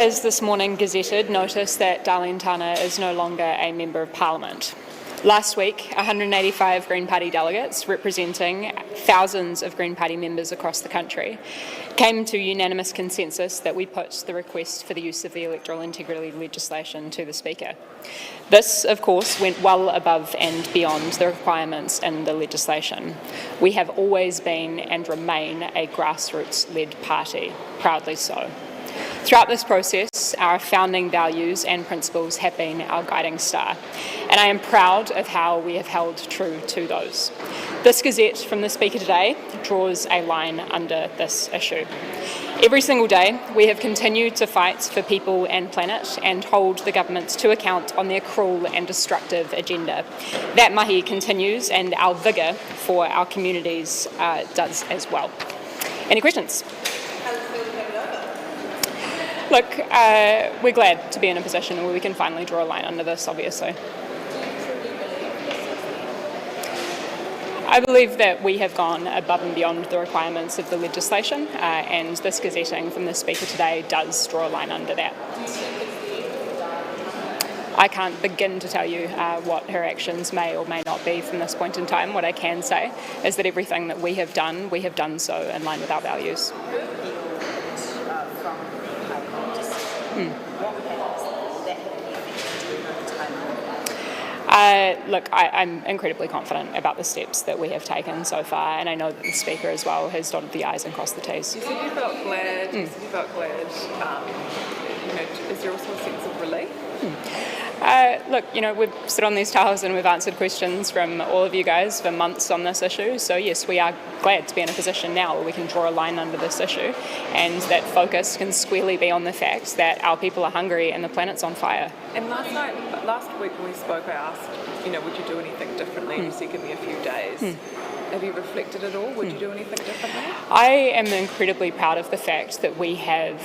As this morning gazetted, notice that Darlene Tana is no longer a Member of Parliament. Last week, 185 Green Party delegates, representing thousands of Green Party members across the country, came to unanimous consensus that we put the request for the use of the electoral integrity legislation to the Speaker. This, of course, went well above and beyond the requirements in the legislation. We have always been and remain a grassroots-led party, proudly so. Throughout this process, our founding values and principles have been our guiding star, and I am proud of how we have held true to those. This Gazette from the Speaker today draws a line under this issue. Every single day, we have continued to fight for people and planet and hold the governments to account on their cruel and destructive agenda. That mahi continues, and our vigour for our communities does as well. Any questions? Look, we're glad to be in a position where we can finally draw a line under this, obviously. I believe that we have gone above and beyond the requirements of the legislation, and this gazetting from the Speaker today does draw a line under that. I can't begin to tell you what her actions may or may not be from this point in time. What I can say is that everything that we have done so in line with our values. Look, I'm incredibly confident about the steps that we have taken so far, and I know that the Speaker as well has dotted the I's and crossed the T's. You said you felt glad. Is there also a sense of relief? Look, we've stood on these towers and we've answered questions from all of you guys for months on this issue. So yes, we are glad to be in a position now where we can draw a line under this issue, and that focus can squarely be on the fact that our people are hungry and the planet's on fire. And last week when we spoke, I asked, would you do anything differently? And you said, give me a few days. Have you reflected at all? Would you do anything differently? I am incredibly proud of the fact that we have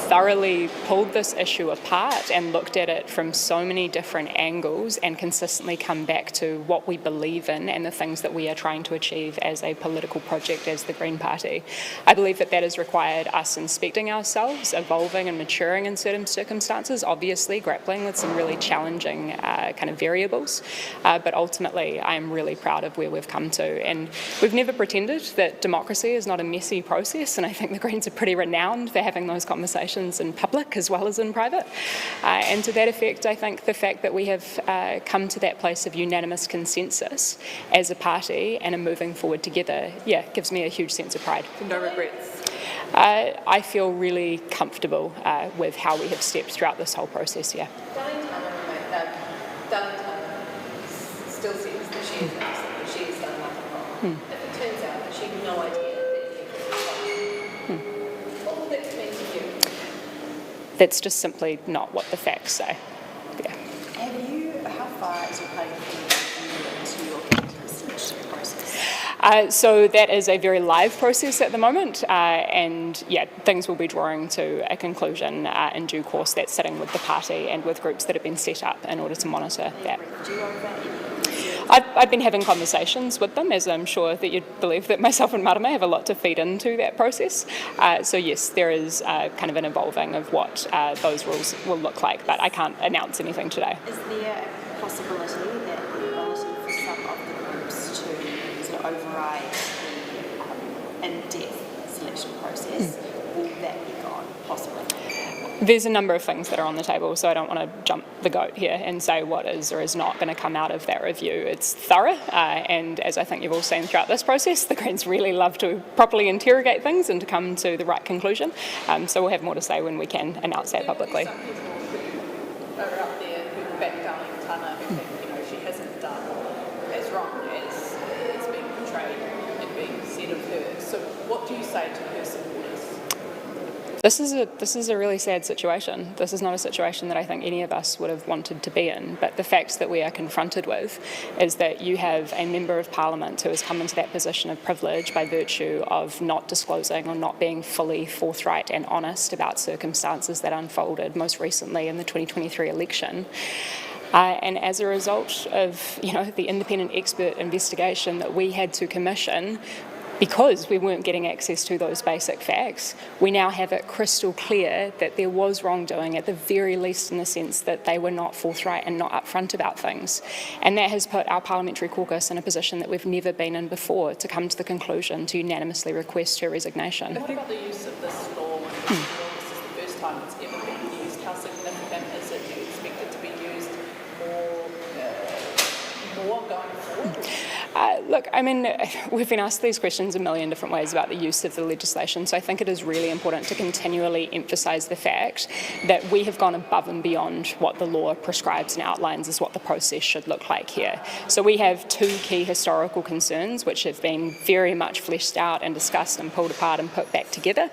thoroughly pulled this issue apart and looked at it from so many different angles and consistently come back to what we believe in and the things that we are trying to achieve as a political project as the Green Party. I believe that has required us inspecting ourselves, evolving and maturing in certain circumstances, obviously grappling with some really challenging kind of variables, but ultimately I am really proud of where we've come to. And we've never pretended that democracy is not a messy process, and I think the Greens are pretty renowned for having those conversations in public as well as in private. And to that effect, I think the fact that we have come to that place of unanimous consensus as a party and are moving forward together, gives me a huge sense of pride. No regrets? I feel really comfortable with how we have stepped throughout this whole process, Darlene Tana still says that she is innocent, that she has done nothing wrong. If it turns out that she had no idea that anything was wrong, what will that mean to you? That's just simply not what the facts say. How far is your party into your selection process? So that is a very live process at the moment, and things will be drawing to a conclusion in due course. That's sitting with the party and with groups that have been set up in order to monitor that. I've been having conversations with them, as I'm sure that you'd believe that myself and Marama have a lot to feed into that process. So yes, there is kind of an evolving of what those rules will look like, but I can't announce anything today. Is there a possibility that the ability for some of the groups to sort of override the in-depth selection process, will that be gone, possibly? There's a number of things that are on the table, so I don't want to jump the goat here and say what is or is not going to come out of that review. It's thorough, and as I think you've all seen throughout this process, the Greens really love to properly interrogate things and to come to the right conclusion. So we'll have more to say when we can announce that publicly. Some people who are out there who back Darlene Tana, who think she hasn't done as wrong as it's been portrayed and being said of her. So what do you say to her supporters? This is a really sad situation. This is not a situation that I think any of us would have wanted to be in, but the fact that we are confronted with is that you have a Member of Parliament who has come into that position of privilege by virtue of not disclosing or not being fully forthright and honest about circumstances that unfolded most recently in the 2023 election. And as a result of the independent expert investigation that we had to commission, because we weren't getting access to those basic facts, we now have it crystal clear that there was wrongdoing, at the very least in the sense that they were not forthright and not upfront about things. And that has put our parliamentary caucus in a position that we've never been in before, to come to the conclusion to unanimously request her resignation. What about the use of this law? This is the first time it's ever been used. How significant is it? Do you expect it to be used more going forward? Look, I mean, we've been asked these questions a million different ways about the use of the legislation, so I think it is really important to continually emphasise the fact that we have gone above and beyond what the law prescribes and outlines as what the process should look like here. So we have two key historical concerns which have been very much fleshed out and discussed and pulled apart and put back together,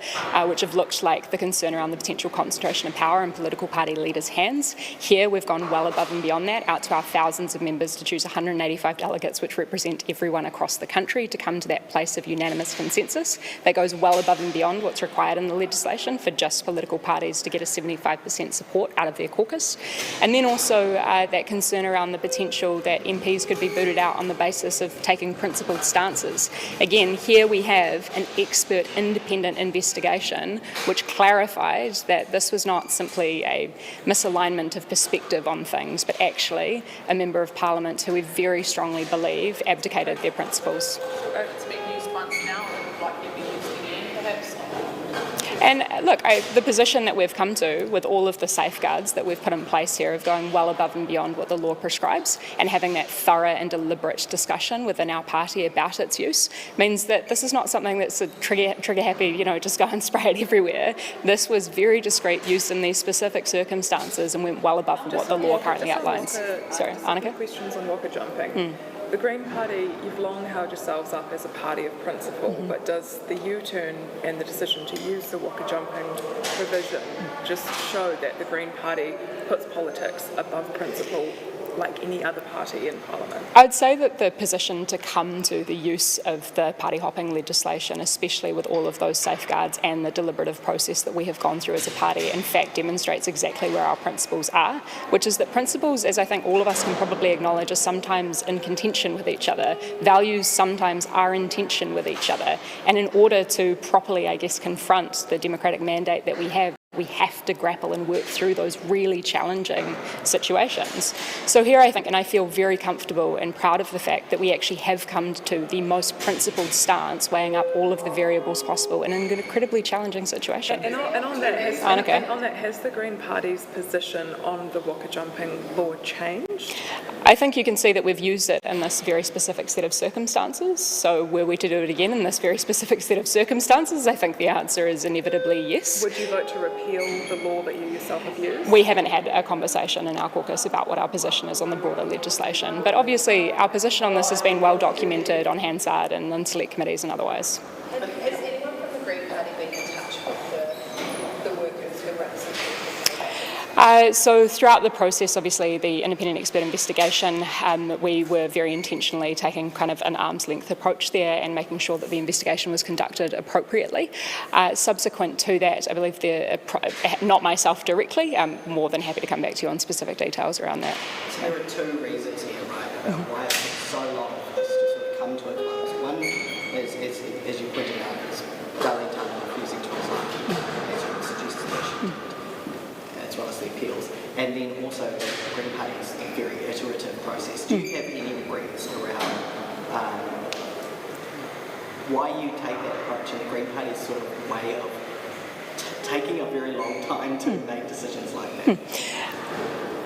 which have looked like the concern around the potential concentration of power in political party leaders' hands. Here we've gone well above and beyond that, out to our thousands of members to choose 185 delegates which represent everyone across the country to come to that place of unanimous consensus. That goes well above and beyond what's required in the legislation for just political parties to get a 75% support out of their caucus. And then also that concern around the potential that MPs could be booted out on the basis of taking principled stances. Again, here we have an expert independent investigation which clarified that this was not simply a misalignment of perspective on things, but actually a member of Parliament who we very strongly believe abdicated their principles. It's been used once now, and likely to be used again, perhaps. And look, the position that we've come to with all of the safeguards that we've put in place here of going well above and beyond what the law prescribes and having that thorough and deliberate discussion within our party about its use means that this is not something that's a trigger happy, just go and spray it everywhere. This was very discreet use in these specific circumstances and went well above what the law currently outlines. Sorry, Annika? Questions on waka jumping. The Green Party, you've long held yourselves up as a party of principle, but does the U-turn and the decision to use the waka jumping provision just show that the Green Party puts politics above principle like any other party in Parliament? I'd say that the position to come to the use of the party hopping legislation, especially with all of those safeguards and the deliberative process that we have gone through as a party, in fact demonstrates exactly where our principles are, which is that principles, as I think all of us can probably acknowledge, are sometimes in contention with each other. Values sometimes are in tension with each other. And in order to properly, confront the democratic mandate that we have to grapple and work through those really challenging situations. So here I think, and I feel very comfortable and proud of the fact that we actually have come to the most principled stance, weighing up all of the variables possible in an incredibly challenging situation. And on that, has the Green Party's position on the waka jumping law changed? I think you can see that we've used it in this very specific set of circumstances. So were we to do it again in this very specific set of circumstances, I think the answer is inevitably yes. Would you like to repeal the law that you yourself have used? We haven't had a conversation in our caucus about what our position is on the broader legislation, but obviously our position on this has been well documented on Hansard and in select committees and otherwise. Has anyone from the Green Party been in touch with the workers who represent? So throughout the process, obviously, the independent expert investigation, we were very intentionally taking kind of an arm's length approach there and making sure that the investigation was conducted appropriately. Subsequent to that, I believe not myself directly, I'm more than happy to come back to you on specific details around that. So there are two reasons here, right, about why it took so long for this to sort of come to a close. One is, as you pointed out, is Darlington refusing to resign, as you suggested that she did, as well as the appeals. And then also the Green Party's very iterative process. Do you have any regrets around why you take that approach and the Green Party's sort of way of taking a very long time to make decisions like that?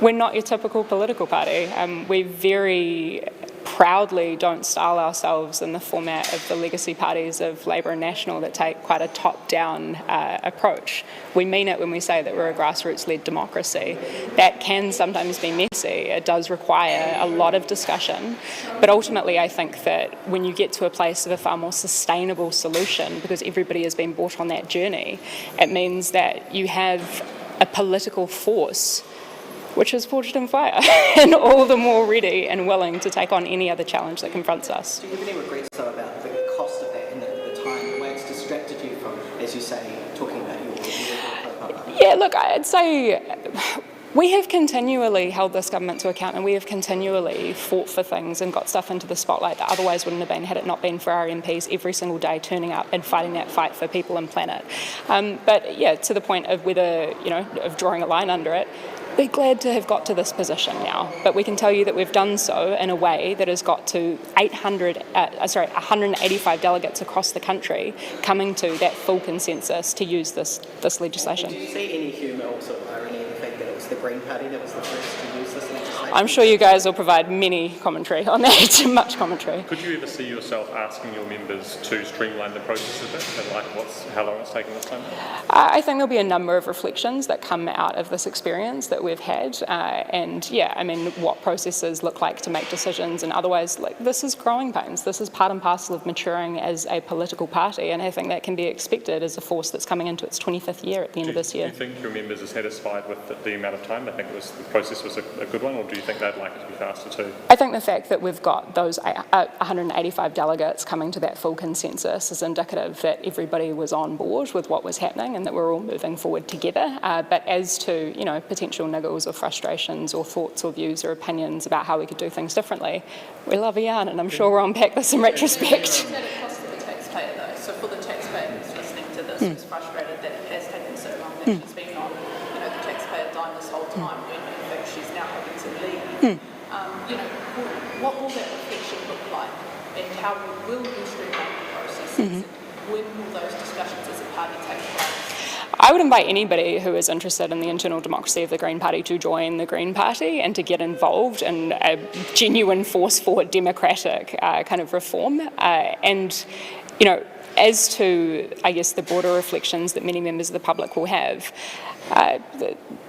We're not your typical political party. We very proudly don't style ourselves in the format of the legacy parties of Labour and National that take quite a top-down approach. We mean it when we say that we're a grassroots-led democracy. That can sometimes be messy. It does require a lot of discussion. But ultimately, I think that when you get to a place of a far more sustainable solution, because everybody has been brought on that journey, it means that you have a political force which is forged in fire and all the more ready and willing to take on any other challenge that confronts us. Do you have any regrets, though, about the cost of that and the time, the way it's distracted you from, as you say, talking about your Yeah, look, I'd say We have continually held this government to account, and we have continually fought for things and got stuff into the spotlight that otherwise wouldn't have been had it not been for our MPs every single day turning up and fighting that fight for people and planet. But yeah, to the point of whether, of drawing a line under it, we're glad to have got to this position now, but we can tell you that we've done so in a way that has got to 185 delegates across the country coming to that full consensus to use this legislation. Do you see any humour or sort of irony in the fact that it was the Green Party that was the first to use this legislation? I'm sure you guys will provide many commentary on that, much commentary. Could you ever see yourself asking your members to streamline the process a bit and how long it's taken this time? I think there'll be a number of reflections that come out of this experience that we've had, what processes look like to make decisions, and otherwise, this is growing pains. This is part and parcel of maturing as a political party, and I think that can be expected as a force that's coming into its 25th year at the end of this year. Do you think your members are satisfied with the amount of time? I think the process was a good one, or do you think they'd like it to be faster too? I think the fact that we've got those 185 delegates coming to that full consensus is indicative that everybody was on board with what was happening and that we're all moving forward together. But as to potential niggles or frustrations or thoughts or views or opinions about how we could do things differently, we love a yarn, and I'm sure we'll unpack this in retrospect. Is that a cost to the taxpayer though? So for the taxpayer who's listening to this, who's frustrated that it has taken so long, that she's been on, the taxpayer dime this whole time when in fact she's now having to leave. What will that reflection look like, and how will you streamline the processes? When will those discussions as a party take place? I would invite anybody who is interested in the internal democracy of the Green Party to join the Green Party and to get involved in a genuine force for democratic kind of reform. As to, I guess, the broader reflections that many members of the public will have,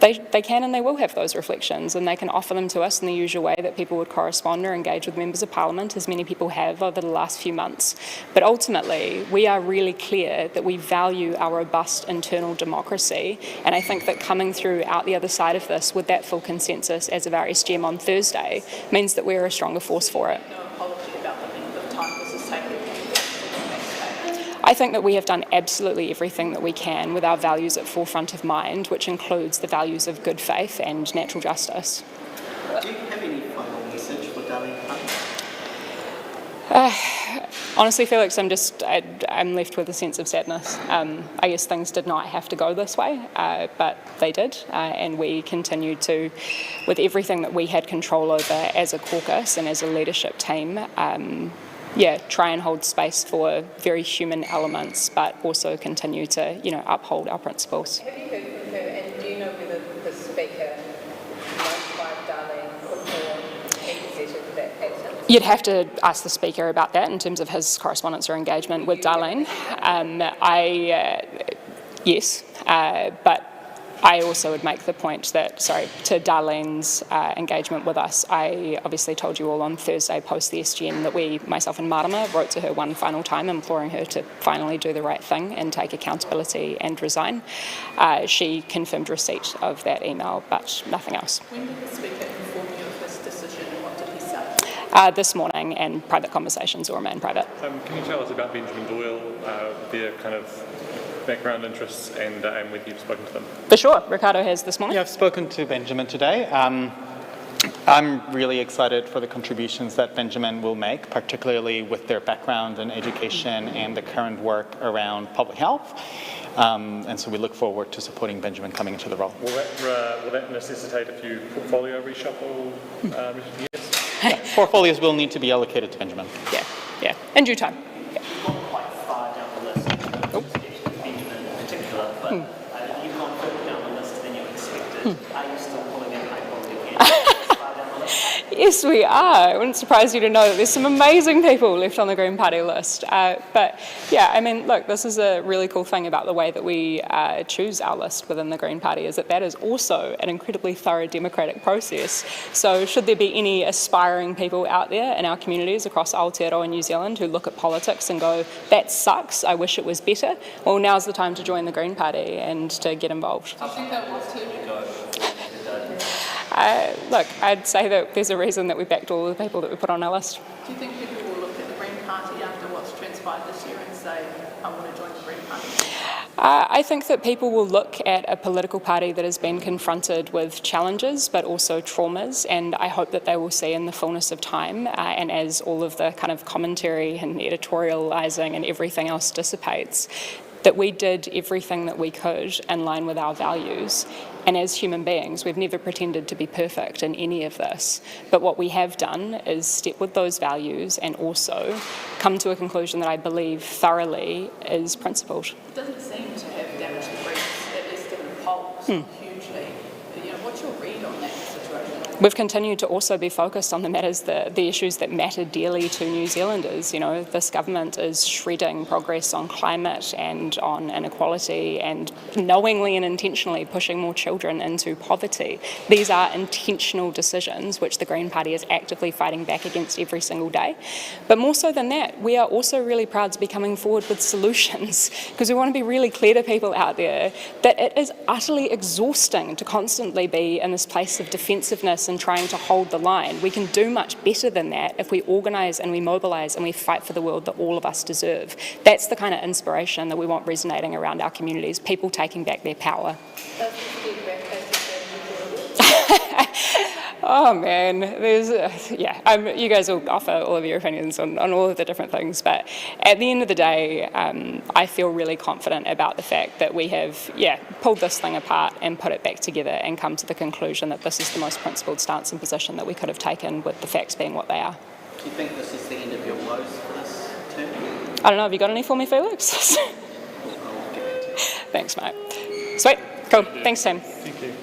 they can and they will have those reflections, and they can offer them to us in the usual way that people would correspond or engage with members of Parliament, as many people have over the last few months. But ultimately, we are really clear that we value our robust internal democracy, and I think that coming through out the other side of this with that full consensus as of our SGM on Thursday means that we're a stronger force for it. No apology about the length of time this has taken. I think that we have done absolutely everything that we can with our values at forefront of mind, which includes the values of good faith and natural justice. Do you have any final message for Darlene? Honestly, Felix, I'm left with a sense of sadness. I guess things did not have to go this way, but they did, and we continued to, with everything that we had control over as a caucus and as a leadership team, try and hold space for very human elements, but also continue to, uphold our principles. Have you heard from her, and do you know whether the Speaker notified Darlene before any decision that action? You'd have to ask the Speaker about that in terms of his correspondence or engagement with Darlene. Yes, but I also would make the point that, to Darlene's engagement with us, I obviously told you all on Thursday post the SGM that myself and Marama, wrote to her one final time imploring her to finally do the right thing and take accountability and resign. She confirmed receipt of that email, but nothing else. When did the Speaker inform you of this decision, and what did he say? This morning, and private conversations will remain private. Can you tell us about Benjamin Doyle, their kind of background interests, and whether you've spoken to them? For sure. Ricardo has this morning. Yeah, I've spoken to Benjamin today. I'm really excited for the contributions that Benjamin will make, particularly with their background in education and the current work around public health. And so we look forward to supporting Benjamin coming into the role. Will that necessitate a few portfolio reshuffle years? Portfolios will need to be allocated to Benjamin. Yeah. In due time. You've gone quite far down the list in terms of Benjamin in particular, but you've gone further down the list than you expected. Are you still pulling in high-quality candidates far down the list? Yes, we are. It wouldn't surprise you to know that there's some amazing people left on the Green Party list. But yeah, look, this is a really cool thing about the way that we choose our list within the Green Party, is that is also an incredibly thorough democratic process. So should there be any aspiring people out there in our communities across Aotearoa and New Zealand who look at politics and go, that sucks, I wish it was better, well, now's the time to join the Green Party and to get involved. Do you think that was too? Look, I'd say that there's a reason that we backed all of the people that we put on our list. Do you think people will look at the Green Party after what's transpired this year and say, I want to join the Green Party? I think that people will look at a political party that has been confronted with challenges but also traumas, and I hope that they will see in the fullness of time and as all of the kind of commentary and editorialising and everything else dissipates, that we did everything that we could in line with our values. And as human beings, we've never pretended to be perfect in any of this. But what we have done is step with those values and also come to a conclusion that I believe thoroughly is principled. It doesn't seem to have damaged the briefs, at least in the polls, hugely. What's your read on that situation? We've continued to also be focused on the matters, the issues that matter dearly to New Zealanders. This government is shredding progress on climate and on inequality and knowingly and intentionally pushing more children into poverty. These are intentional decisions which the Green Party is actively fighting back against every single day. But more so than that, we are also really proud to be coming forward with solutions, because we want to be really clear to people out there that it is utterly exhausting to constantly be in this place of defensiveness and trying to hold the line. We can do much better than that if we organise and we mobilise and we fight for the world that all of us deserve. That's the kind of inspiration that we want resonating around our communities, people taking back their power. Oh man, you guys will offer all of your opinions on all of the different things, but at the end of the day, I feel really confident about the fact that we have, pulled this thing apart and put it back together and come to the conclusion that this is the most principled stance and position that we could have taken, with the facts being what they are. Do you think this is the end of your woes for this term? I don't know, have you got any for me, Felix? I'll get back to you. Thanks, mate. Sweet, cool, thanks, Tim. Thank you.